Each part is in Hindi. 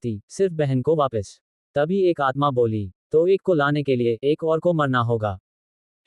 सकती, सिर्फ बहन को वापस। तभी एक आत्मा बोली, तो एक को लाने के लिए एक और को मरना होगा।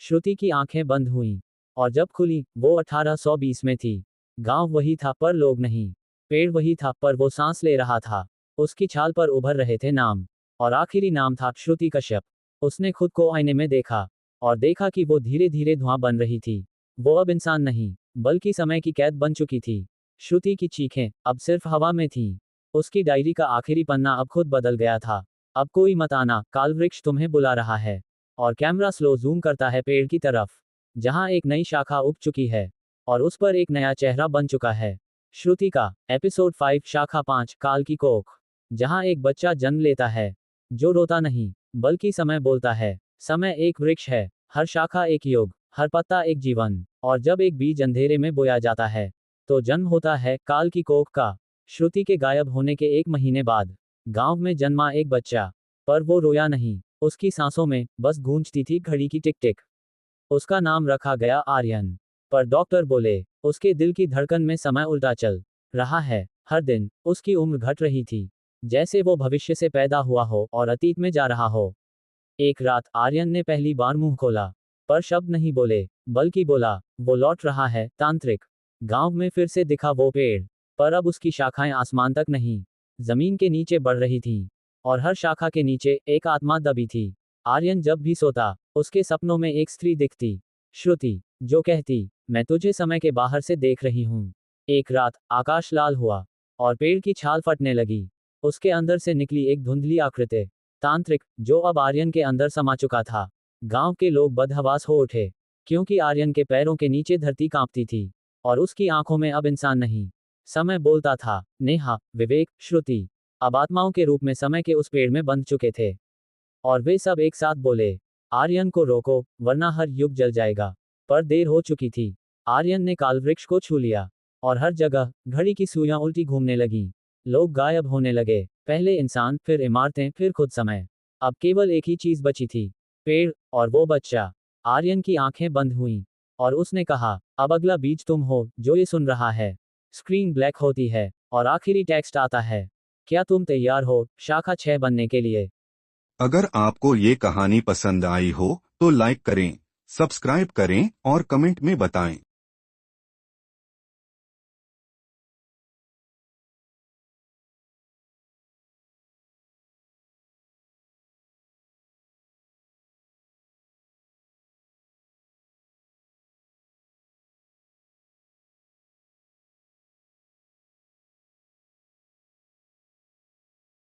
श्रुति की आंखें बंद हुईं, और जब खुली, वो 1820 में थी। गांव वही था पर लोग नहीं। पेड़ वही था पर वो सांस ले रहा था। उसकी छाल पर उभर रहे थे नाम, और आखिरी नाम था श्रुति कश्यप। उसने खुद को आईने में देखा, और देखा कि वो धीरे धीरे धुआं बन रही थी। वो अब इंसान नहीं, बल्कि समय की कैद बन चुकी थी। श्रुति की चीखें अब सिर्फ हवा में थीं। उसकी डायरी का आखिरी पन्ना अब खुद बदल गया था। अब कोई मत आना, काल वृक्ष तुम्हें बुला रहा है। और कैमरा स्लो जूम करता है पेड़ की तरफ, जहां एक नई शाखा उग चुकी है, और उस पर एक नया चेहरा बन चुका है। श्रुति का एपिसोड 5 शाखा 5 काल की कोख, जहां एक बच्चा जन्म लेता है, जो रोता नहीं, बल्कि समय बोलता है। समय एक वृक्ष है, हर शाखा एक युग, हर पत्ता एक जीवन। और जब एक बीज अंधेरे में बोया जाता है, तो जन्म होता है काल की कोख का। श्रुति के गायब होने के 1 महीने बाद गांव में जन्मा एक बच्चा, पर वो रोया नहीं। उसकी सांसों में बस गूंजती थी घड़ी की टिक टिक। उसका नाम रखा गया आर्यन। पर डॉक्टर बोले, उसके दिल की धड़कन में समय उल्टा चल रहा है। हर दिन उसकी उम्र घट रही थी, जैसे वो भविष्य से पैदा हुआ हो और अतीत में जा रहा हो। एक रात आर्यन ने पहली बार मुंह खोला, पर शब्द नहीं बोले, बल्कि बोला, वो लौट रहा है तांत्रिक। गांव में फिर से दिखा वो पेड़, पर अब उसकी शाखाएं आसमान तक नहीं, जमीन के नीचे बढ़ रही थीं। और हर शाखा के नीचे एक आत्मा दबी थी। आर्यन जब भी सोता, उसके सपनों में एक स्त्री दिखती, श्रुति, जो कहती, मैं तुझे समय के बाहर से देख रही हूं। एक रात आकाश लाल हुआ, और पेड़ की छाल फटने लगी। उसके अंदर से निकली एक धुंधली आकृति, तांत्रिक, जो अब आर्यन के अंदर समा चुका था। गांव के लोग बदहवास हो उठे, क्योंकि आर्यन के पैरों के नीचे धरती कांपती थी, और उसकी आंखों में अब इंसान नहीं, समय बोलता था। नेहा, विवेक, श्रुति अब आत्माओं के रूप में समय के उस पेड़ में बंध चुके थे। और वे सब एक साथ बोले, आर्यन को रोको, वरना हर युग जल जाएगा। पर देर हो चुकी थी। आर्यन ने कालवृक्ष को छू लिया, और हर जगह घड़ी की सुइयां उल्टी घूमने लगीं। लोग गायब होने लगे, पहले इंसान, फिर इमारतें, फिर खुद समय। अब केवल एक ही चीज बची थी, पेड़ और वो बच्चा। आर्यन की आंखें बंद हुईं, और उसने कहा, अब अगला बीज तुम हो जो ये सुन रहा है। स्क्रीन ब्लैक होती है, और आखिरी टेक्स्ट आता है, क्या तुम तैयार हो शाखा 6 बनने के लिए? अगर आपको ये कहानी पसंद आई हो तो लाइक करें, सब्सक्राइब करें और कमेंट में बताएं।